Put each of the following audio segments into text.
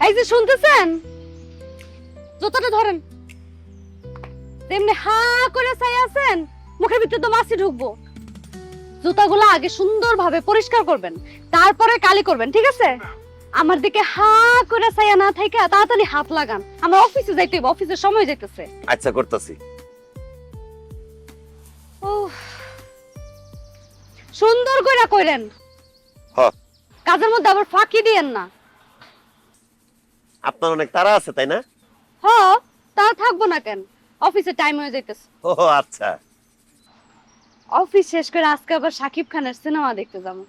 এই যে শুনতেছেন, জুতাটা ধরেন। তেমনি হা করে চাই আছেন, মুখের ভিতরে তো মাছি ঢুকবো। জুতাগুলো আগে সুন্দরভাবে পরিষ্কার করবেন, তারপরে কালি করবেন, ঠিক আছে? আমার দিকে হা করে চাইয়া না থাইকা তাড়াতাড়ি হাত লাগান, আমার অফিসে যাইতে হবে, অফিসের সময় যাইতেছে। আচ্ছা করতেছি। উফ, সুন্দর করে কইরেন, হ্যাঁ কাজের মধ্যে আবার ফাঁকি দিয়েন না। আপনার অনেক তাড়া আছে তাই না? হ, তা থাকবো না কেন, অফিসে টাইম হয়ে যাইতেছে। ও আচ্ছা। অফিস শেষ করে আজকে আবার শাকিব খানের সিনেমা দেখতে যাবো।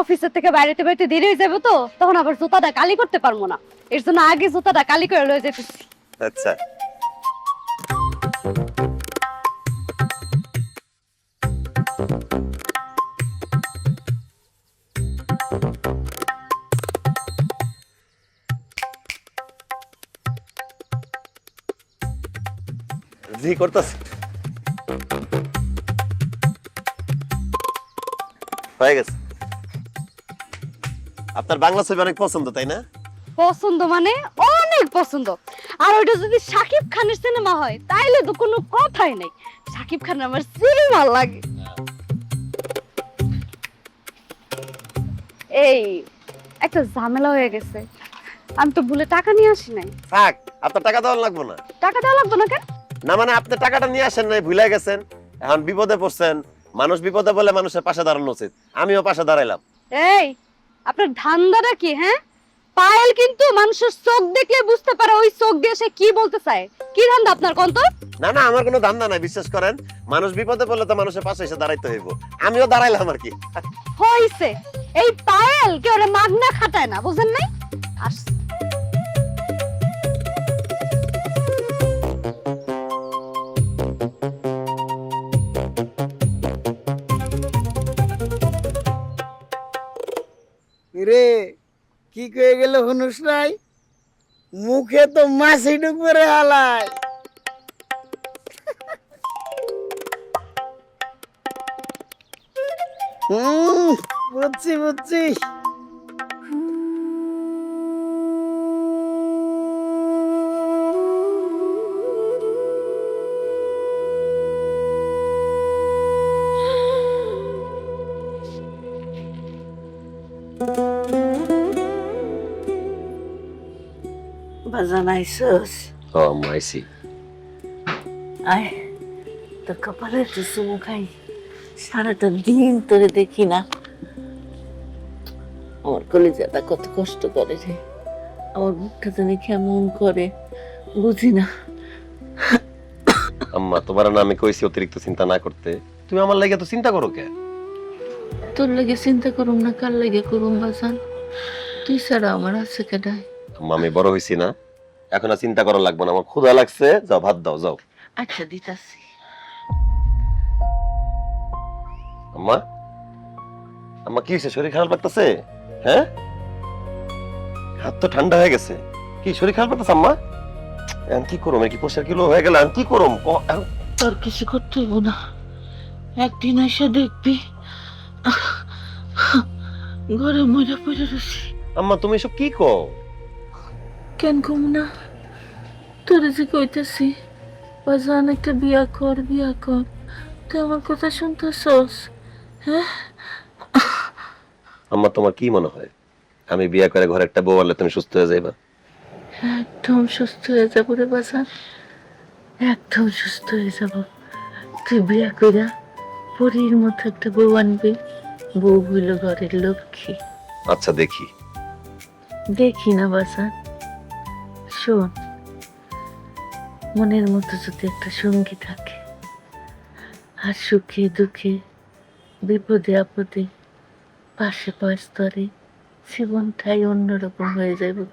অফিসের থেকে বাইরেতে বাইরে দেরি হয়ে যাবে, তো তখন আবার জুতাটা কালি করতে পারবো না, এর জন্য আগে জুতাটা কালি করে লয়ে যেতেছি। আচ্ছা জি করতেছি। হয়ে গেছে। আপনার বাংলা ছবি অনেক পছন্দ তাই না? পছন্দ মানে অনেক পছন্দ। আর ওইটা যদি শাকিব খানের সিনেমা হয় তাইলে তো কোনো কথাই নাই, শাকিব খান আমার সিনেমা লাগে। এই একটা ঝামেলা হয়ে গেছে, আমি তো ভুলে টাকা নিয়ে আসি নাই। থাক, আপনার টাকা দেওয়া লাগবে না। টাকা দেওয়া লাগবে না কেন? না মানে আপনি টাকাটা নিয়ে আসেন নাই, ভুলে গেছেন, এখন বিপদে পড়ছেন। মানুষ বিপদে বলে মানুষের পাশে দাঁড়ানো উচিত, আমিও পাশে দাঁড়াইলাম। এই আপনার ধান্দাটা কি? হ্যাঁ, পায়েল কিন্তু মানুষের চোখ দেখলে বুঝতে পারে ওই চোখ দিয়ে সে কি বলতে চায়। কি ধান্দা আপনার কোন তো? না না, আমার কোনো ধান্দা নাই, বিশ্বাস করেন। মানুষ বিপদে পড়লে তো মানুষের পাশে এসে দাঁড়াইতে হইব, আমিও দাঁড়াইলাম আর কি। হইছে, এই পায়েল কে ওরে মাগনা খাটায় না, বুঝেন নাই? আস রে কি কয়ে গেল হুনুস নাই, মুখে তো মাছি ঢুকবে রে হালাই। বুঝছি বুঝছি। বাজান আইসস? ও মাইসি, আয় তোর কপালে একটু চুমু খাই, সারাটা দিন তোরে দেখি না। আমার কলিজাটা কত কষ্ট করে রে, আমার বুকটা জানি কেমন করে, বুঝি না। আম্মা তোমার না আমি কইছি অতিরিক্ত চিন্তা না করতে, তুমি আমার লাগে তো চিন্তা করো কে? তোর লাগে চিন্তা করুম না কার লাগে করুম বাজান, তুই ছাড়া আমার আছে কেডায়? আম্মা আমি বড় হইছি না, এখন আর চিন্তা করা লাগবে না, আমার ক্ষুধা লাগছে, যাও ভাত দাও যাও। আচ্ছা দিতাছি। আম্মা, আম্মা কি হয়েছে, শরীর খারাপ লাগতেছে? হ্যাঁ, হাত তো ঠান্ডা হয়ে গেছে, কি শরীর খারাপ লাগতেছে আম্মা? এখন কি করুম, কি পোষার কিলো হয়ে গেল, কি করুম? তোর কিছু করতে হইব না, একদিন এসে দেখবি ঘরে মজা পড়ে রয়েছি। আম্মা তুমি এসব কি কও? কেন কম না, তোরে যে কইতেছি বাজান একটা বিয়া কর, বিয়া কর, তুই আমার কথা শুনতেছস? হ্যাঁ, আম্মা তোমার কি মনে হয় আমি বিয়ে করে ঘরে একটা বউ আনলে তুমি সুস্থ হয়ে যাইবা? একদম সুস্থ হয়ে যাবো রে বাজান, একদম সুস্থ হয়ে যাব। তুই বিয়া কইরা পরীর মতো একটা বউ আনবি, বউ হইল ঘরের লক্ষ্মী। আচ্ছা দেখি। দেখি না বাজান, শোন, মনের মতো যদি একটা সঙ্গী থাকে, আর সুখে দুঃখে বিপদে আপদে পাশে পাশ ধরে, জীবনটাই অন্যরকম হয়ে যাবে।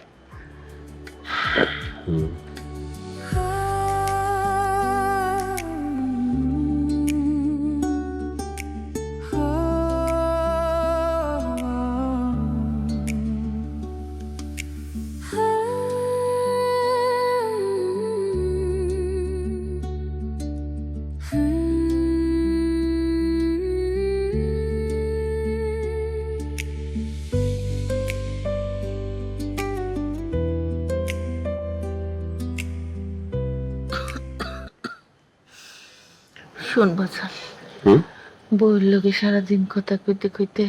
শোন বাজান, হুম? বউর লোকে সারাদিন কথা কইতে কইতে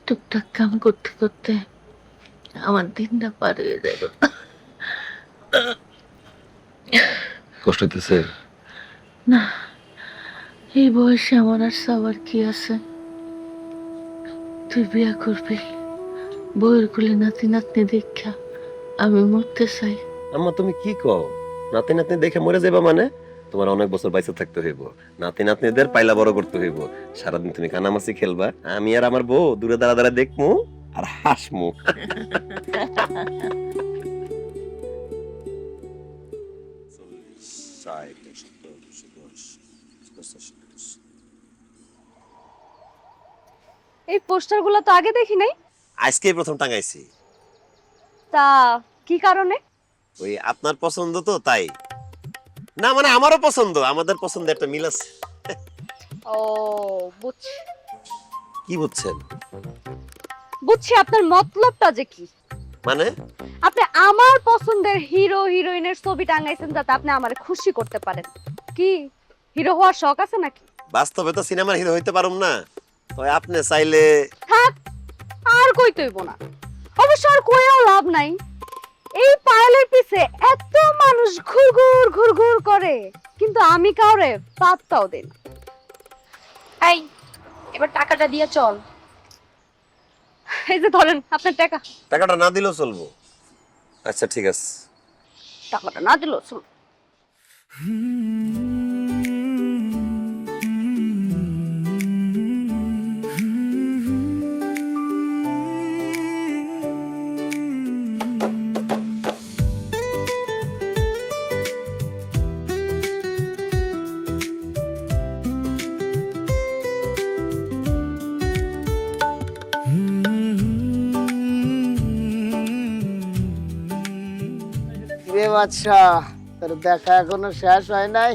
টুকটাক কাম করতে করতে আমার দিনটা পার হয়ে যাবে। কষ্ট হইতেছে? না, এই বয়সে আমার আর সবার কি আছে? তুই বিয়া করবি, বউয়ের কোলে নাতি নাতনি দেখা আমি মরতে চাই। আম্মা তুমি কি কও? নাতি নাতনি দেখে মরে যাবা মানে? তোমার অনেক বছর বাইসে থাকতে হইব, নাতি নাতনিদের পাইলা বড় করতে হইব। সারাদিন তুমি কানামাছি খেলবা, আমি আর আমার বউ দূরে দাঁড়া দাঁড়া দেখমু আর হাসমু। এই পোস্টারগুলো তো আগে দেখি নাই। আজকেই প্রথম টাঙাইছি। তা কি কারণে? ওই আপনার পছন্দ তো তাই। না মানে আমারও পছন্দ, আমাদের পছন্দ একটা মিল আছে। ও বুঝছি কি বুঝছেন? বুঝছি আপনার মতলবটা যে কি। মানে আপনি আমার পছন্দের হিরো হিরোইনের ছবি টাঙাইছেন যাতে আপনি আমারে খুশি করতে পারেন। কি হিরো হওয়ার শখ আছে নাকি? বাস্তবে তো সিনেমার হিরো হইতে পারুম না, তবে আপনি চাইলে। থাক, আর কইতেইব না। অবশ্য আর কইও লাভ নাই। এই পায়েলের পিছে এত মানুষ ঘুরঘুর ঘুরঘুর করে, কিন্তু আমি কাউরে পাত্তাও দেই না। এই এবার টাকাটা দিয়ে চল। এই যে ধরেন আপনার টাকা। টাকাটা না দিলেও চলবো। আচ্ছা ঠিক আছে। টাকাটা না দিল চল। রে বাদশা, তোর দেখা এখনো শেষ হয় নাই?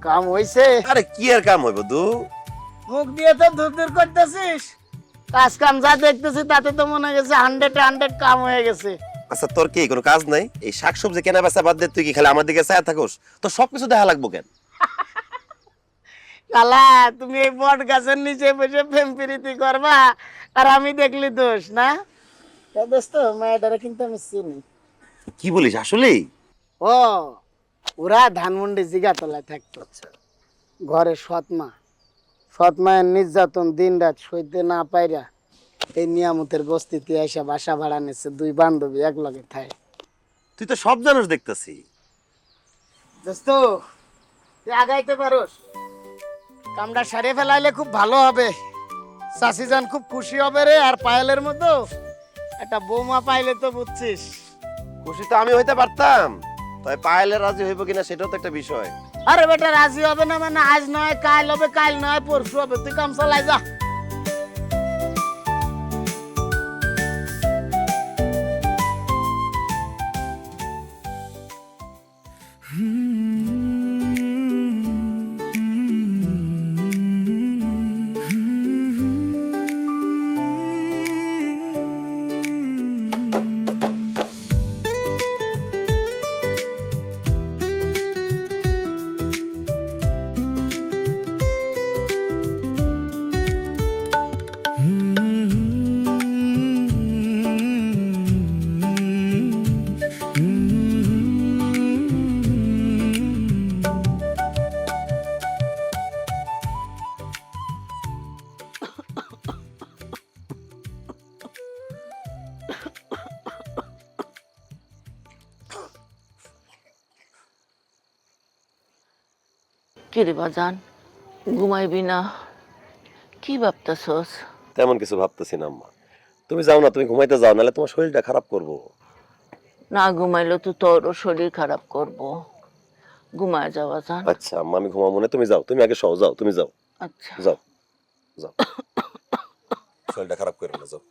কাম হইছে? আরে কি আর কাম হইব দু? মুখ দিয়ে তো দূর দূর করতেছিস, কাজ কাম যা দেখতেছি তাতে তো মনে গেছে 100 কাম হয়ে গেছে। আচ্ছা তোর কি কোনো কাজ নাই? এই শাকসবজি কেনা বেচা বাদ দে, তুই কি খালি আমার দিকে চায়া থাকোস? তোর সবকিছু দেখা লাগবো কেন? কালা, তুমি এই বট গাছের নিচে বসে প্রেম প্রীতি করবা আর আমি দেখলি দোষ না? দোস্ত মেয়েটারা কিন্তু আমি চিনি। কি বলিস আসলেই? ও, ওরা ধানমন্ডি জিগাতলায় থাকতো। ঘরে সৎমায়ের নির্যাতন দিন রাত সইতে না পাইরা এই নিয়ামতের বস্তিতে এসে বাসা ভাড়া নিচ্ছে, দুই বান্ধবী এক লগে থাকে। তুই তো সব জানোস দেখতেছি। দোস্ত তুই আগাইতে পারোস, কামটা সারিয়ে ফেলাইলে খুব ভালো হবে। চাষিজান খুব খুশি হবে রে। আর পায়েলের মতো একটা বৌমা পাইলে তো বুঝছিস। খুশি তো আমি হইতে পারতাম, তবে পায়েলে রাজি হইব কিনা সেটাও তো একটা বিষয়। আরে বেটা, রাজি হবে না মানে আজ নয় কাল হবে, কাল নয় পরশু হবে। তুই কাম চালাই যা। কিরে বাজান, ঘুমাইবি না? কি ভাবতেছস? তেমন কিছু ভাবতেছি না আম্মা। তুমি যাও না, তুমি ঘুমাইতে যাও, নাহলে তোমার শরীরটা খারাপ করবো। না ঘুমাইলে তো তোরও শরীর খারাপ করব। ঘুমায় যা বাজান। আচ্ছা আম্মা আমি ঘুমাবো না, তুমি যাও, তুমি আগে সও, যাও তুমি যাও। আচ্ছা যাও যাও, শরীরটা খারাপ করবে না, যাও।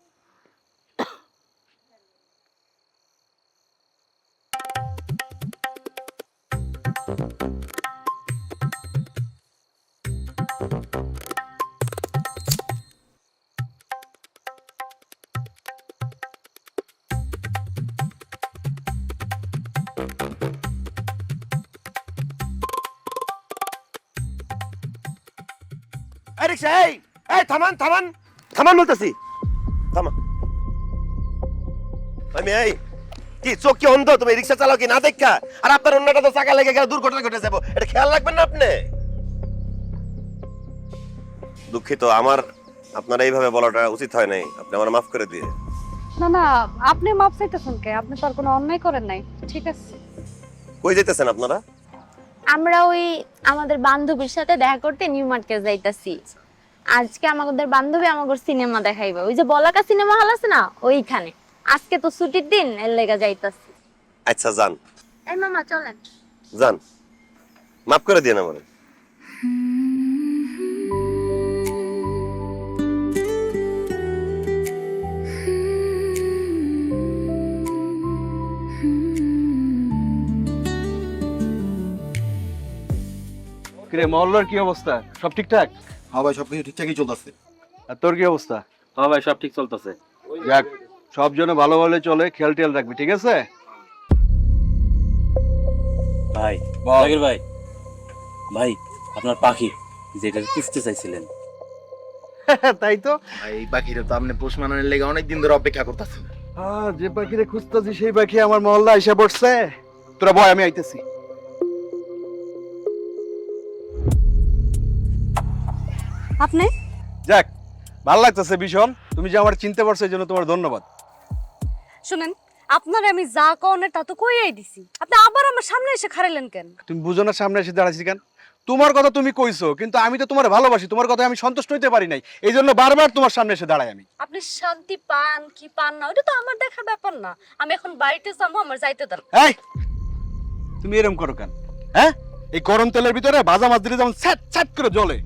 রিক্সা এই এই থামান থামান থামান বলতেছি থামান আমি এই কি চোখ কি অন্ধ তুমি রিক্সা চালাও কি না দেখা আর আপনার অন্যটা তো চাকা লেগে গেলে দুর্ঘটনা ঘটে যাবো এটা খেয়াল রাখবেন না আপনি দুঃখিত আমার আপনার এইভাবে বলাটা উচিত হয় নাই আপনি আমার মাফ করে দিয়ে না না, আপনি মাপ চাইতেছেন কে? আপনি তো আর কোনো অন্যায় করেন নাই। ঠিক আছে। কই যাইতেছেন আপনারা আমরা ওই আমাদের বান্ধবীর সাথে দেখা করতে নিউ মার্কেট যাইতাছি। আজকে আমাদের বান্ধবী আমাদের সিনেমা দেখাইবে, ওই যে বলাকা সিনেমা হল আছে না ওইখানে। আজকে তো ছুটির দিন, এর লেগা যাইতাছি। আচ্ছা যান এই মামা চলেন। যান মাফ করে দিয়ে আমারে কিরে মহল্লার কি অবস্থা? সব ঠিকঠাক? হ্যাঁ ভাই সবকিছু ঠিকঠাকই চলতেছে। আর তোর কি অবস্থা? হ্যাঁ ভাই সব ঠিক চলতেছে। যাক, সব জন্য ভালো ভালো চলে, খেয়াল টেয়াল রাখবি, ঠিক আছে? ভাই বল। জাকির ভাই, ভাই আপনার পাখি যেটা পুষতে চাইছিলেন। তাই তো। এই পাখিটা তো আপনি পোষ মানানোর লেগে অনেকদিন ধরে অপেক্ষা করতেছেন। হ্যাঁ, যে পাখিরে খুঁজতেছি সেই পাখি আমার মহল্লা এসে পড়ছে। তোরা বয়, আমি আইতেছি। আপনি যাক, ভালো লাগতেছে ভীষণ। তুমি যে আমার চিনতে পারছো এই জন্য তোমার ধন্যবাদ। শুনেন, আপনারে আমি যা কওনে তা তো কইয়াই দিছি। আপনি আবার আমার সামনে এসে খাড়াইলেন কেন? তুমি বুঝো না সামনে এসে দাঁড়াইছি কেন? তোমার কথা তুমি কইছো, কিন্তু আমি তো তোমার ভালোবাসি, তোমার কথায় আমি সন্তুষ্ট হইতে পারি নাই, এই জন্য বারবার তোমার সামনে এসে দাঁড়াই আমি। আপনি শান্তি পান কি পান না ওটা তো আমার দেখার ব্যাপার না। আমি এখন বাড়িতে যাবো, আমার যাইতে দেন। এই, তুমি এরকম করো কেন? হ্যাঁ, এই গরম তেলের ভিতরে ভাজা মাছ দিলে যেমন স্যাট স্যাট করে জ্বলে,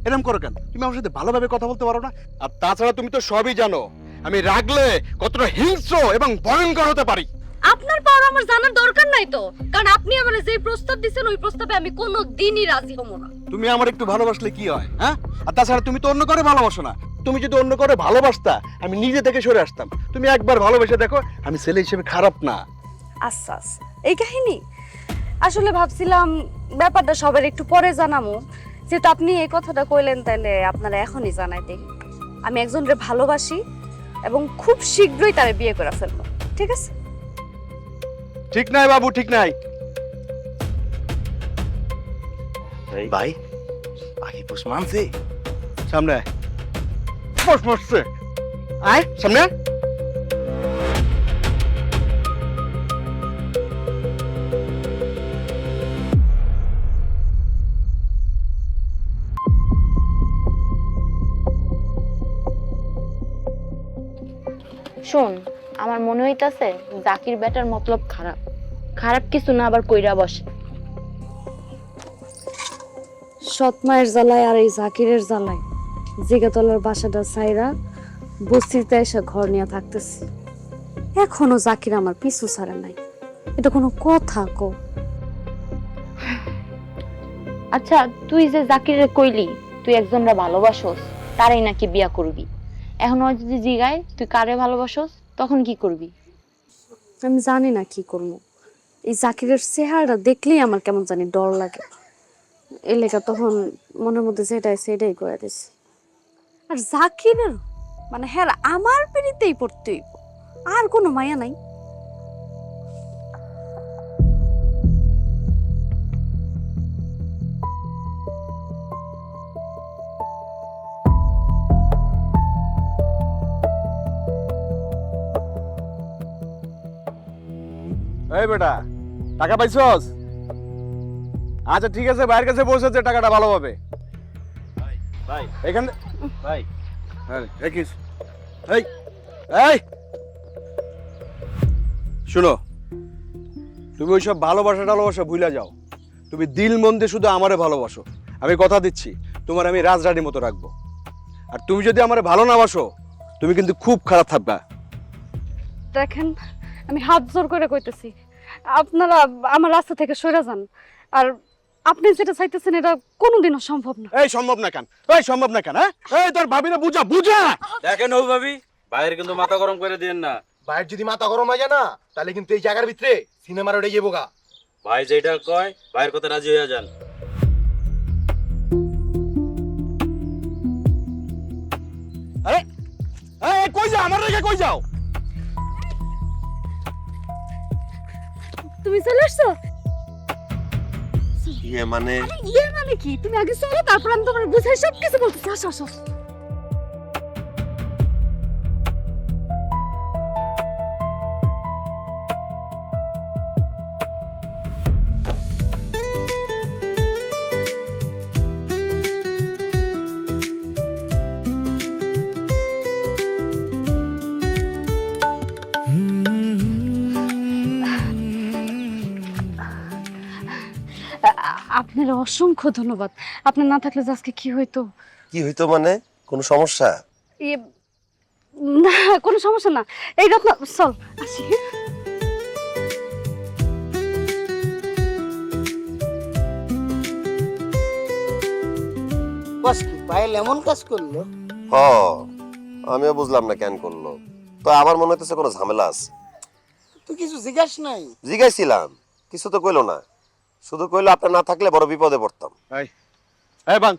এরকম করো কেন? তুমি আমার সাথে ভালোভাবে কথা বলতে পারো না? আর তাছাড়া তুমি তো সবই জানো আমি রাগলে কতটা হিংস্র এবং ভয়ঙ্কর হতে পারি। আপনার পাওয়ার আমার জানার দরকার নাই তো, কারণ আপনি আমারে যে প্রস্তাব দিবেন ওই প্রস্তাবে আমি কোনো দিনই রাজি হব না। তুমি আমার একটু ভালোবাসলে কি হয়? হ্যাঁ, আর তাছাড়া তুমি তো অন্য করে ভালোবাসো না। তুমি যদি অন্য করে ভালোবাসতা আমি নিজে থেকে সরে আসতাম। তুমি একবার ভালোবেসে দেখো, আমি ছেলে হিসেবে খারাপ না। আচ্ছা আচ্ছা, এই কাহিনী আসলে ভাবছিলাম ব্যাপারটা সবার একটু পরে জানামু, যেহেতু আপনি এই কথাটা কইলেন তাহলে আপনারা এখনই জানাই দেই। আমি একজনকে ভালোবাসি এবং খুব শীঘ্রই তারে বিয়ে করে ফেলবো। ঠিক আছে? ঠিক নাই বাবু, ঠিক নাই। ভাই পাখি পোষ মানছে। সামনে আয়। বস বসছে, আয় সামনে আয়। শোন, আমার মনে হইতাছে জাকির বেটার মতলব খারাপ। খারাপ কিছু না আবার কইরা বসে। সৎ মায়ের জ্বালায় আর এই জাকিরের জ্বালায় জিগাতলার বাসাটা ছাইরা বস্তিতে এসে ঘর নিয়ে থাকতেছি। এখনো জাকির আমার পিছু ছাড়ে নাই। এটা কোনো কথা কো? আচ্ছা, তুই যে জাকিরে কইলি তুই একজনরা ভালোবাসোস, তারই নাকি বিয়া করবি। এখন ও যদি জিগায় তুই কারে ভালোবাসোস, তখন কি করবি? আমি জানি না কি করবো। এই জাকিরের চেহারাটা দেখলেই আমার কেমন জানি ডর লাগে। এই লেখা তখন মনের মধ্যে যেটাই সেটাই করে দিছি। আর জাকিরের মানে হ্যাঁ আমার পিড়িতেই পড়তে হইব, আর কোনো মায়া নাই। এই বেটা, টাকা পাইছস? আচ্ছা ঠিক আছে, ভাইয়ের কাছে পৌঁছেছে, টাকাটা ভালো হবে। ভাই এখানে ভাই হ্যাঁ, দেখিস। এই এই শুনো, তুমি ওইসব ভালোবাসা ভুলে যাও। তুমি দিল মন দিয়ে শুধু আমারে ভালোবাসো। আমি কথা দিচ্ছি তোমার আমি রাজরানীর মতো রাখবো। আর তুমি যদি আমারে ভালো না বাসো, তুমি কিন্তু খুব খারাপ থাকবা। দেখেন, আমি হাত জোর করে কইতেছি, আপনারা আমার রাস্তা থেকে সরে যান। আর আপনি যেটা চাইতেছেন এটা কোনোদিনও সম্ভব না। এই সম্ভব না কেন? এই সম্ভব না কেন? হ্যাঁ, এই তোর ভাবিনা বুঝা বুঝা। দেখেন ও ভাবি, ভাইয়ের কিন্তু মাথা গরম করে দিয়েন না। ভাইয়ের যদি মাথা গরম হয়ে যায় না, তাহলে কিন্তু এই জায়গার ভিতরে সিনেমার ওটা যাবো গা। ভাই যেটা কয় ভাইয়ের কথা রাজি হয়ে যান। রেখে কই যাও? তুমি চলে আসছো? ইয়ে মানে ইয়ে মানে কি? তুমি আগে চলো, তারপর আমি তোমার বুঝাই সব কিছু বলতেছি। আসো আসো। আপনার অসংখ্য ধন্যবাদ। আপনার না থাকলে যে আজকে কি হইতো? কি হইতো মানে? কোনো সমস্যা? ইয়ে, না কোনো সমস্যা না। এই রত্ন চল আসি। বস কি পায়েল এমন কাজ করলো? হ, আমিও বুঝলাম না কেন করলো। তো আমার মনে হইতেছে কোনো ঝামেলা আছে। তুই কিছু জিজ্ঞাস নাই? জিজ্ঞাসিলাম, কিছু তো কইলো না। শুধু কইলো আপনার না থাকলে বড় বিপদে পড়তাম। এই এই বাং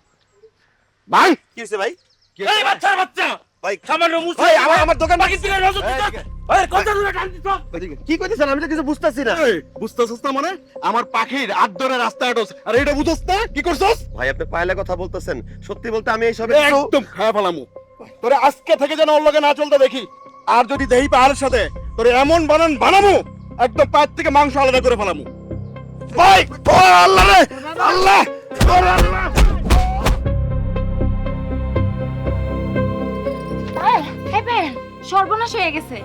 ভাই, কি হইছে ভাই? এই বাচ্চার বাচ্চা ভাই সামান্য মুসলিম ভাই আমার দোকান বাকি দিলে নজর দিছ এই কত দূরে টান দিছ কি কইতেছেন? আমি তো কিছু বুঝতাছি না। এই, বুঝতেছস না মানে? আমার পাখির আদরের রাস্তা আটস আর এটা বুঝছস না? কি করছস? ভাই আপনি পায়েলে কথা বলতেছেন, সত্যি বলতে আমি এইসব একদম খায়া ফেলামু। তোরে আজকে থেকে যেন ওর লগে না চলতে দেখি। আর যদি দেহি পাহাড়ের সাথে তোরে এমন বানামু একদম পায়ের থেকে মাংস আলাদা করে ফেলামু। ভাই ও আল্লাহ রে আল্লাহ, ওরে আল্লাহ। সর্বনাশ হয়ে গেছে।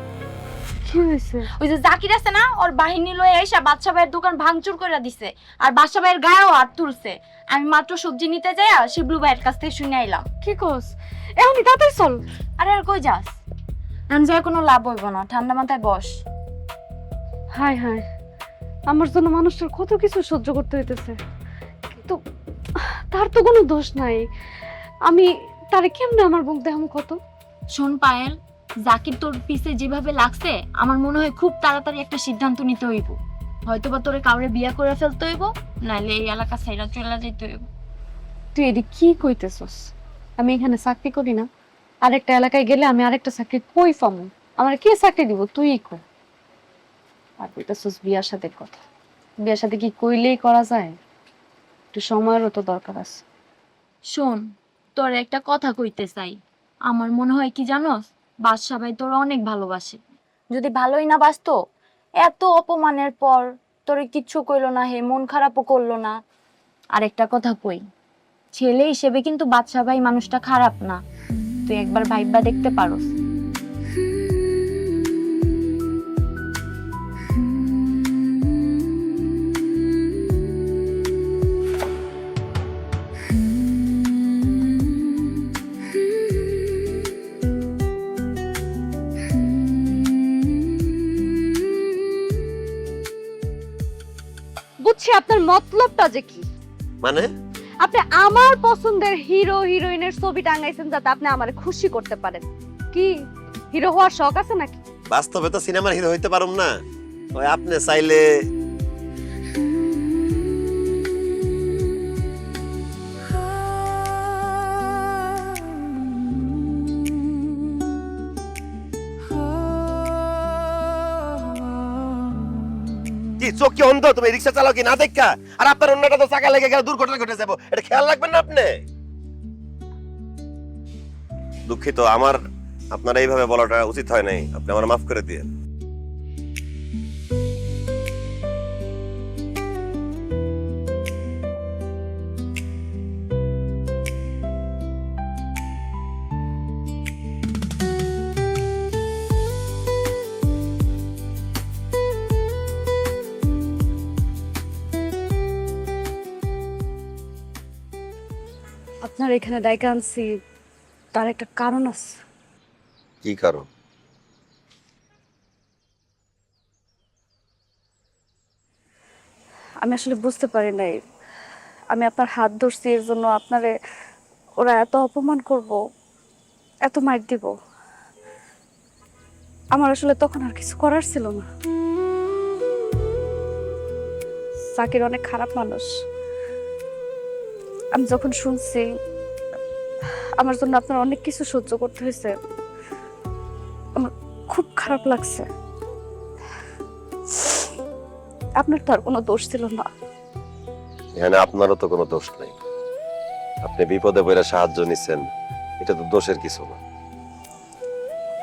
কি হয়েছে? ওই যে জাকির আছে না, ওর বাহিনী লয়ে এসে বাদশা ভাইয়ের দোকান ভাঙচুর করে দিছে, আর বাদশা ভাইয়ের গায়েও হাত তুলছে। আমি মাত্র সবজি নিতে যাই শিবলু ভাইয়ের কাছ থেকে শুনে আইলাম। কি কস? এখনই তাড়াতাড়ি চল। আরে আর কই যাস? আমি যাই কোনো লাভ হইব না, ঠান্ডা মাথায় বস। হায় হায়, আমার জন্য মানুষটার কত কিছু সহ্য করতে হইতেছে, কিন্তু তার তো কোনো দোষ নাই। আমি তারে কেমনে আমার বুক দেখাম কত? শোন পায়েল, জাকির তোর পিছে যেভাবে লাগছে, আমার মনে হয় খুব তাড়াতাড়ি একটা সিদ্ধান্ত নিতে হইব। হয়তোবা তোরে কাউরে বিয়া করে ফেলতে হইব, নাইলে এই এলাকা ছাইরা চলে যেতে হইব। তুই এটি কি কইতেছস? আমি এখানে চাকরি করি না? আরেকটা এলাকায় গেলে আমি আরেকটা চাকরি কই পাবো? আমার কে চাকরি দিব? তুই কই। আর কইতেছস বিয়ার সাথে কথা। বিয়ার সাথে কি কইলেই করা যায়? একটু সময়েরও তো দরকার আছে। শোন, তোর একটা কথা কইতে চাই। আমার মনে হয় কি জানোস, বাদশা ভাই তোর অনেক ভালোবাসে। যদি ভালোই না বাসতো, এত অপমানের পর তোরে কিচ্ছু কইলো না, হে মন খারাপও করলো না। আর একটা কথা কই, ছেলে হিসেবে কিন্তু বাদশা ভাই মানুষটা খারাপ না, তুই একবার ভাইবা দেখতে পারোস। বুঝছি আপনার মতলবটা যে কি। মানে আপনি আমার পছন্দের হিরো হিরোইনের ছবি টাঙাইছেন যাতে আপনি আমারে খুশি করতে পারেন। কি হিরো হওয়ার শখ আছে নাকি? বাস্তবে তো সিনেমার হিরো হইতে পারুম না। ওই আপনি চাইলে কি চোখ কি অন্ধ? তুমি রিক্সা চালাও কি না দেখা? আর আপনার অন্যটা তো চাকা লেগে গেলে দুর্ঘটনা ঘটে যাবো, এটা খেয়াল রাখবেন না আপনি? দুঃখিত, আমার আপনার এইভাবে বলাটা উচিত হয় নাই। আপনি আমার মাফ করে দিয়েন। আপনার এখানে ডাইকা আনছি, তার একটা কারণ আছে। কি কারণ? আমি আসলে বুঝতে পারি নাই, আমি আপনার হাত ধরছি এর জন্য আপনারে ওরা এত অপমান করব, এত মার দিব। আমার আসলে তখন আর কিছু করার ছিল না। সাকির অনেক খারাপ মানুষ। আমি যখন শুনছি আমার জন্য আপনার অনেক কিছু সহ্য করতে হয়েছে, আমার খারাপ লাগছে। আপনার তো আর কোনো দোষ ছিল না। এখানে আপনারও তো কোনো দোষ নেই। আপনি বিপদে পড়ে সাহায্য নিছেন, এটা তো দোষের কিছু না।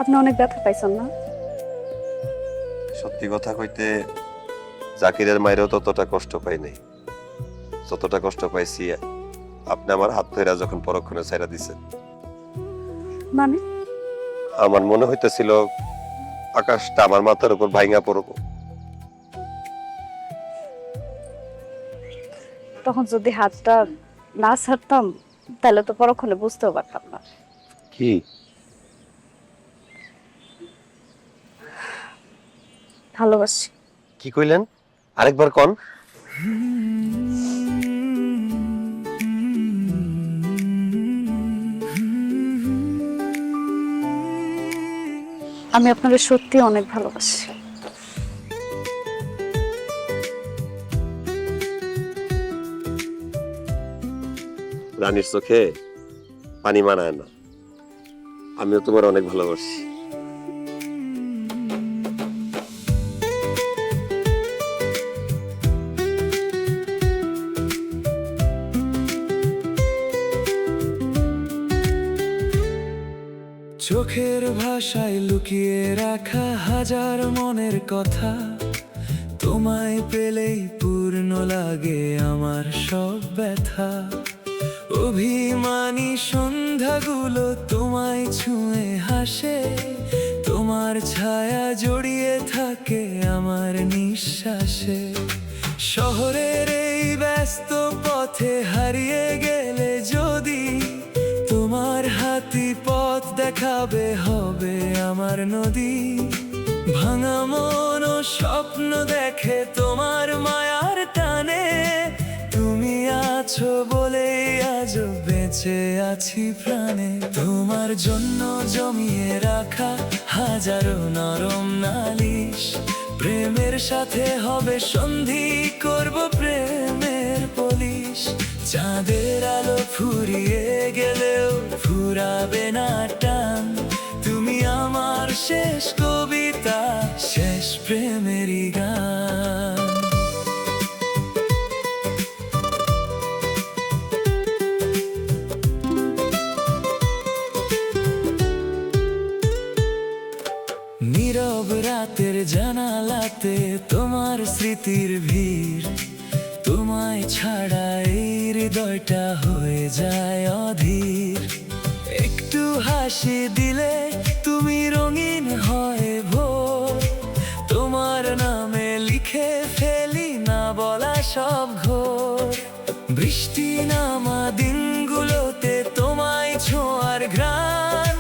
আপনি অনেক ব্যথা পাইছেন না? সত্যি কথা কইতে জাকিরের মায়েরও ততটা কষ্ট পাই নাই, যতটা কষ্ট পাইছি আপনি আমার হাত ধরে যখন পরক্ষণে ছাইরা দিছেন। মানে আমার মনে হইতেছিল আকাশটা আমার মাথার উপর ভাঙা পড়ব। তখন যদি হাতটা না ছাড়তাম তাহলে তো পরক্ষণে বুঝতেও পারতাম না। কি ভালোবাসি। কি কইলেন? আরেকবার কোন। আমি আপনাকে সত্যি অনেক ভালোবাসি। রানীর চোখে পানি মানায় না, আমিও তোমার অনেক ভালোবাসি। চোখের ভাষায় লুকিয়ে রাখা হাজার মনের কথা, তোমায় পেলেই পূর্ণ লাগে আমার সব ব্যথা। অভিমানী সন্ধ্যাগুলো তোমায় ছুঁয়ে হাসে, তোমার ছায়া জড়িয়ে থাকে আমার নিঃশ্বাসে। শহরের এই ব্যস্ত পথে হারিয়ে গেলে যদি, তোমার হাতি পথ দেখাবে হবে আমার নদী। ভাঙা মন ও স্বপ্ন দেখে তোমার মায়ার টানে, তুমি আছো বলে আজও বেঁচে আছি প্রাণে। তোমার জন্য জমিয়ে রাখা হাজারো নরম নালিশ, প্রেমের সাথে হবে সন্ধি করব প্রেমের পলিশ। চাঁদের আলো ফুরিয়ে গেলেও ফুরাবে না টান, তুমি আমার শেষ কবিতা, শেষ প্রেমেরই গান। নীরব রাতের জানালাতে তোমার স্মৃতির ভিড়, তোমায় ছাড়া এই হৃদয়টা হয়ে যায় অধীর। একটু হাসি দিলে তুমি রঙিন হয় ভোর, তোমার নামে লিখে ফেলি না বলা সব ঘোর। বৃষ্টি নামা দিনগুলোতে তোমায় ছোঁয়ার ঘ্রাণ,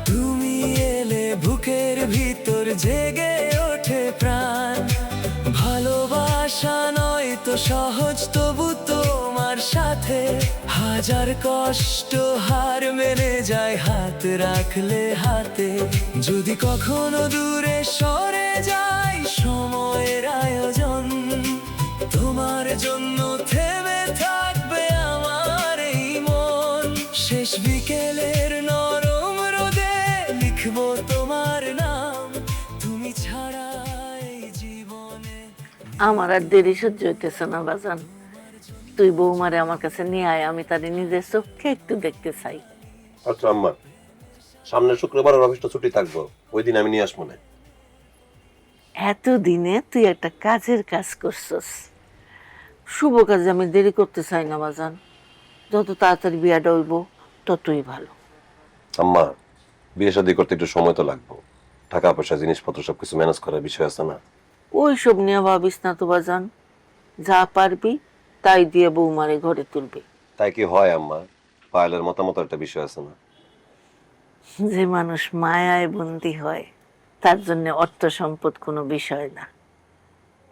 তুমি এলে বুকের ভিতর জেগে ওঠে প্রাণ। ভালোবাসা নয় তো সহজ, তবু তোমার সাথে হাজার কষ্ট হার মেনে যায় হাত রাখলে হাতে। যদি কখনো দূরে সরে যাই সময়ের আয়োজন, তোমার জন্য থেমে থাকবে আমার এই মন। শেষ বিকেলের নরম রোদে লিখবো তোমার নাম, তুমি ছাড়া এই জীবনে। আমার আর দেরি সহ্য হইতেছে না বাজান, তুই বৌমারে আমার কাছে নিয়ে আয়, আমি তারে নিজের চোখে একটু দেখতে চাই। আচ্ছা আম্মা, সামনের শুক্রবার অফিসটা ছুটি থাকবো, ওই দিন আমি নিয়ে আসবো না। এতদিনে তুই একটা কাজের কাজ করছস, শুভ কাজে আমি দেরি করতে চাই না বাজান, যত তাড়াতাড়ি বিয়াটা হইব ততই ভালো। আম্মা, বিয়ে শাদী করতে একটু সময় তো লাগবে, টাকা পয়সা জিনিসপত্র সবকিছু ম্যানেজ করার বিষয় আছে না। ওই সব নিয়ে ভাবিস না তো বাজান, যা পারবি তাই দিয়ে বৌমারে ঘরে তুলবি। তাই কি হয় আম্মা? পায়েলের মতামত একটা বিষয় আছে না। যে মানুষ মায়ায় বন্দী হয় তার জন্য অর্থ সম্পদ কোনো বিষয় না।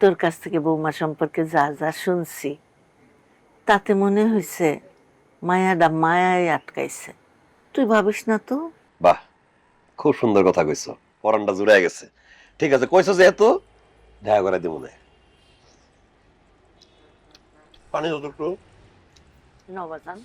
তোর কাছ থেকে বৌমা সম্পর্কে যা যা শুনছি তাতে মনে হয়েছে মায়াটা মায়ায় আটকাইছে। তুই ভাবিস না তো? বাহ, খুব সুন্দর কথা কইছো, পরানটা জুড়ে গেছে। ঠিক আছে, কইছো যেহেতু দেখা করে দিব না। পানি যতটুকু নবাজান।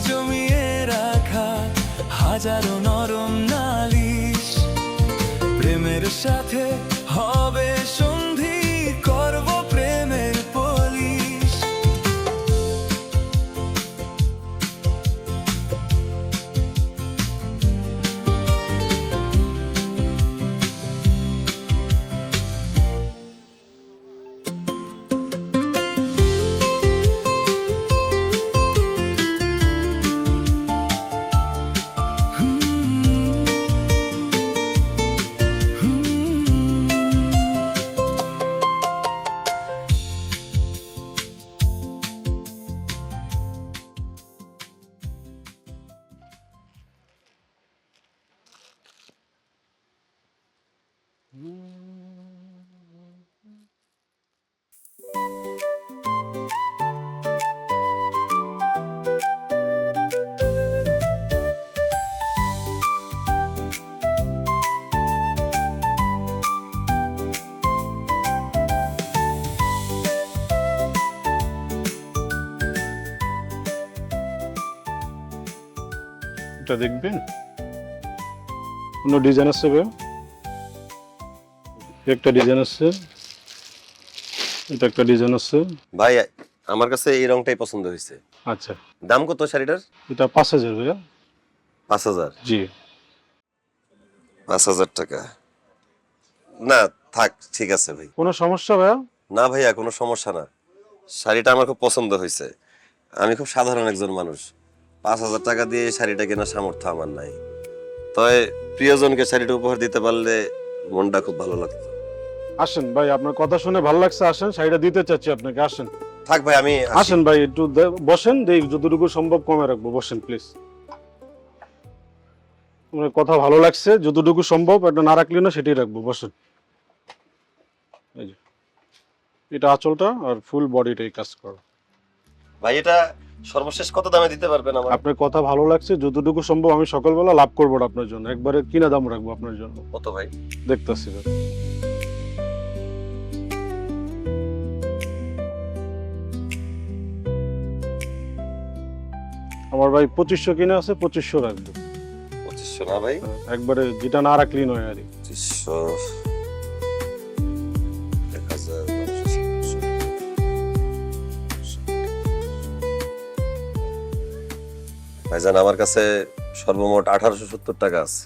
জমিয়ে রাখা হাজারো নরম নালিশ, প্রেমের সাথে হবে সন্ধি, করব প্রেমের পলিশ। এটা দেখবেন, কোনো ডিজাইন আছে ভাই? একটা ডিজাইন আছে, এটা একটা ডিজাইন আছে। ভাই আমার কাছে এই রংটাই পছন্দ হয়েছে। আচ্ছা, দাম কত শাড়িটার? এটা 5000 ভাইয়া। 5000? জি। 5000 টাকা না, থাক, ঠিক আছে ভাই। কোনো সমস্যা ভাইয়া? না ভাইয়া, কোনো সমস্যা না। শাড়িটা আমার খুব পছন্দ হয়েছে। আমি খুব সাধারণ একজন মানুষ, 5000 টাকা দিয়ে এই শাড়িটা কেনার সামর্থ্য আমার নাই। তবে প্রিয়জনকে শাড়িটা উপহার দিতে পারলে মনটা খুব ভালো লাগতো। আসেন ভাই, আপনার কথা শুনে ভালো লাগছে, আসেন, শাড়িটা দিতে চাচ্ছি আপনাকে, আসেন। থাক ভাই, আমি আসি। আসেন ভাই, একটু বসেন, দেখ যতটুকু সম্ভব কমে রাখবো, বসেন প্লিজ। আমার কথা ভালো লাগছে, যতটুকু সম্ভব, এটা না রাখলে না সেটাই রাখবো, বসেন। এই যে এটা আঁচলটা আর ফুল বডিটাই কাজ করো। ভাই এটা সর্বশেষ কত দামে দিতে পারবেন আমার? আপনার কথা ভালো লাগছে, যতটুকু সম্ভব আমি সকালবেলা লাভ করবো না আপনার জন্য, একবারে কিনা দাম রাখবো আপনার জন্য। কত ভাই? দেখতেছি ভাই, আমার ভাই 2500 কিনে আছে, 2500 রাখবো। 2500 না ভাই? একবারে যেটা না রাখলি নয় আর 2500, 1000, ভাইজান আমার কাছে সর্বমোট 1870 টাকা আছে।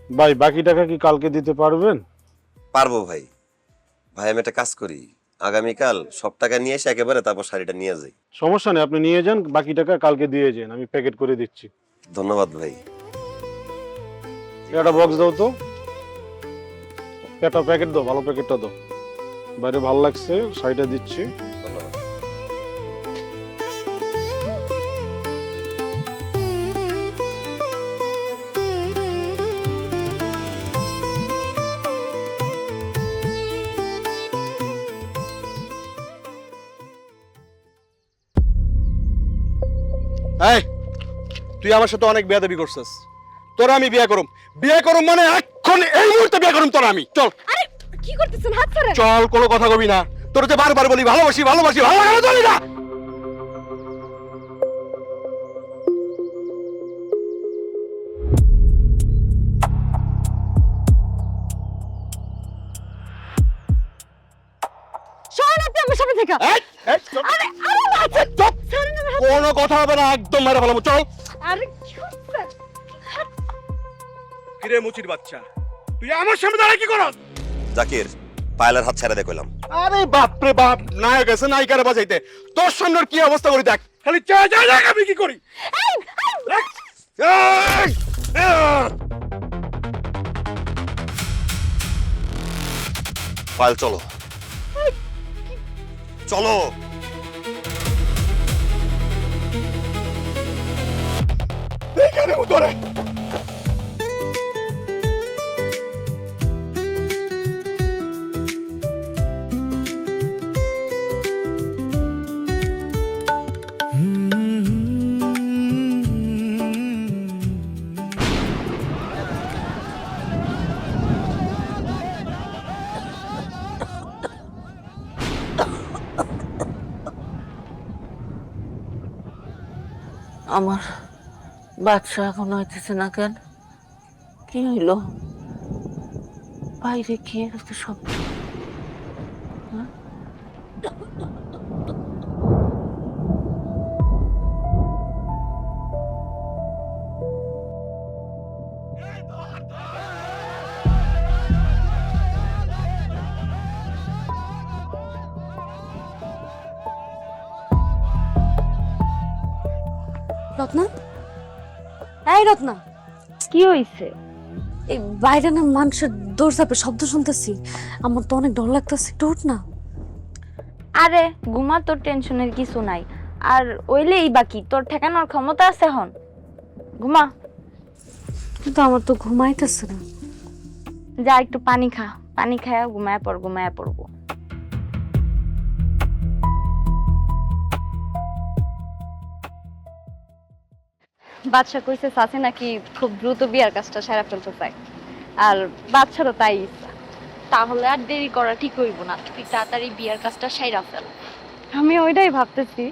ভাই বাকি টাকা কি কালকে দিতে পারবেন? পারবো ভাই। ভাই আমি একটা কাজ করি, আগামীকাল সব টাকা নিয়ে এসে একেবারে তারপর শাড়িটা নিয়ে যাই। সমস্যা নেই, আপনি নিয়ে যান, বাকি টাকা কালকে দিয়ে যান, আমি প্যাকেট করে দিচ্ছি। ধন্যবাদ ভাই। একটা বক্স দাও তো, একটা প্যাকেট দাও, ভালো প্যাকেটটা দাও। বাইরে ভালো লাগছে, শাড়িটা দিচ্ছি। ধন্যবাদ। এই, তুই আমার সাথে অনেক বেয়াদবি করছিস। তোরা আমি বিয়ে করুম, বিয়ে করুম মানে এখন এই মুহূর্তে বিয়ে করুম তোরা আমি। চল। আরে কি করতেছেন, হাত ছাড়েন। চল, কোনো কথা কবি না। তোর যে বারবার বলি ভালোবাসি ভালোবাসি, ভালো লাগে না, চলি না। সরেন আপনি আমার সামনে থেকে। এই, এই, চল। আরে আরে বাচ্চা, চুপ। ছাড়েন আমার হাত। কোনো কথা হবে না, একদম মেরে ফেলাম। চল। আরে কি করছেন? কিরে মুচির বাচ্চা, তুই আমার সামনে দাঁড়ায় কি করস? জাকির, পায়েলের হাত ছেড়ে দে কইলাম। আরে বাপ রে বাপ, নায়ক আছে নায়িকারে বাজাইতে, তোর সামনে কি অবস্থা করি দেখ। খালি চা চা দেখ আমি কি করি। দেখ। এই, পায়েল চলো, চলো। এখানে উতরে। আমার বাচ্চা এখন হইতেছে না কেন? কি হইল? বাইরে কি একটা শব্দ? হ্যাঁ? রত্না, এই রত্না, কি হইছে? এই বাইরে না মানুষের দৌড়ঝাঁপের শব্দ শুনতেছি, আমার তো অনেক ডর লাগতেছে, একটু উঠ না। আরে ঘুমা, তোর টেনশনের কিছু নাই। আর ওইলেই বাকি, তোর ঠেকানোর ক্ষমতা আছে এখন। ঘুমা। কিন্তু আমার তো ঘুমাইতেছে না। যা একটু পানি খা, পানি খায়া ঘুমায় পড়, ঘুমায় পড়বো। বাদশা কইছে চাচি নাকি খুব দ্রুত বিয়ার কাজটা সেরা ফেলতে চায়, আর বাদশারও তাই ইচ্ছা। তাহলে আর দেরি করা ঠিক হইব না, তুই তাড়াতাড়ি বিয়ার কাজটা সাইরা ফেল। আমি ওইটাই ভাবতেছি,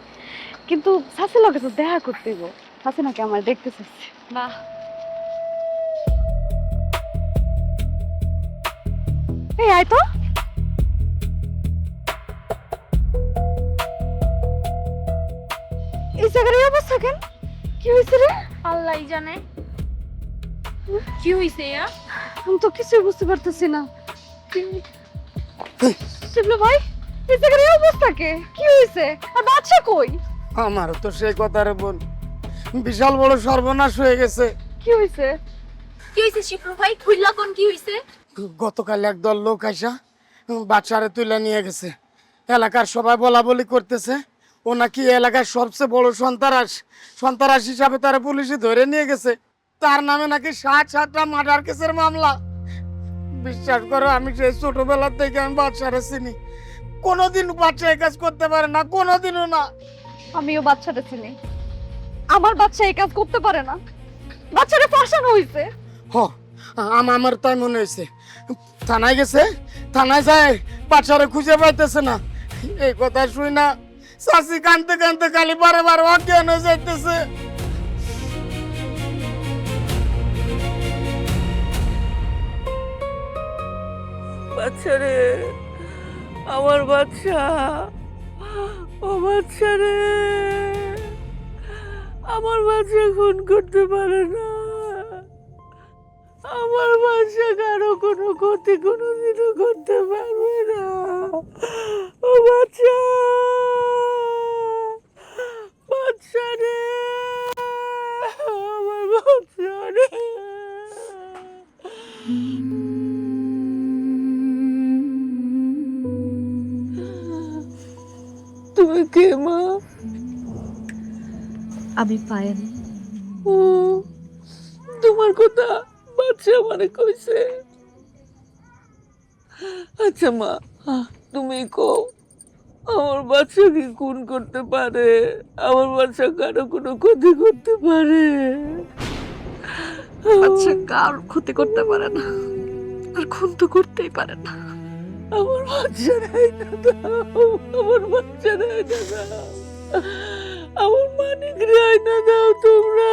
কিন্তু চাচির লগে তো দেখা করতে হইব। চাচি নাকি আমার দেখতে চাচ্ছে। বাহ, এই আয় তো। এই জায়গার এই অবস্থা কেন? কি হয়েছে রে? আল্লাহই জানে কি হইছে। আমি তো কিছুই বুঝতে পারতেছি না। শিবলু ভাই, এই জায়গার এই অবস্থা কে? কি হয়েছে? আর বাচ্চা কই? আমার তো সেই কথা রে বোন, বিশাল বড় সর্বনাশ হয়ে গেছে। কি হয়েছে? কি হইছে শিপ্রু ভাই? খুইলা কোন কি হইছে? গতকাল একদল লোক আইসা বাচ্চারে তুলে নিয়ে গেছে। এলাকার সবাই বলা বলি করতেছে ও নাকি এলাকার সবচেয়ে বড় সন্ত্রাস হিসাবে তারা পুলিশে ধরে নিয়ে গেছে। তার নামে নাকি 7-8টা মার্ডার কেসের মামলা। বিশ্বাস করো, আমি সেই ছোটবেলা থেকে আমি বাচ্চারে চিনি, কোনোদিন বাচ্চা এই কাজ করতে পারে না, কোনোদিনও না। আমিও বাচ্চাটা চিনি, আমার বাচ্চা এই কাজ করতে পারে না। বাচ্চাটা ফাঁসানো হয়েছে। হ, আমার তাই মনে হয়েছে। থানায় গেছে, থানায় যায় বাচ্চারে খুঁজে পাইতেছে না। এই কথা শুই না চাষি কানতে কানতে খালি বারে অজ্ঞান হয়ে যাইতেছে। বাচ্চা রে, আমার বাচ্চা, ও বাচ্চা রে, আমার বাচ্চা খুন করতে পারে না। আমার বাচ্চা কারো কোনো ক্ষতি কোনোদিনও করতে পারবে না। ও বাচ্চা, বাচ্চা রে, আমার বাচ্চা রে। তুমি কে মা? আমি পায়েল। ও, তোমার কথা বাচ্চা মানে কইছে। আচ্ছা মা, তুমি কও, আমার বাচ্চা কি খুন করতে পারে? আমার বাচ্চা কারো কোনো ক্ষতি করতে পারে? বাচ্চা কার ক্ষতি করতে পারে না, আর খুন তো করতেই পারে না। আমার বাচ্চা নাই না দাও, আমার বাচ্চা নাই না দাও, আমার মানিক নাই না দাও তোমরা।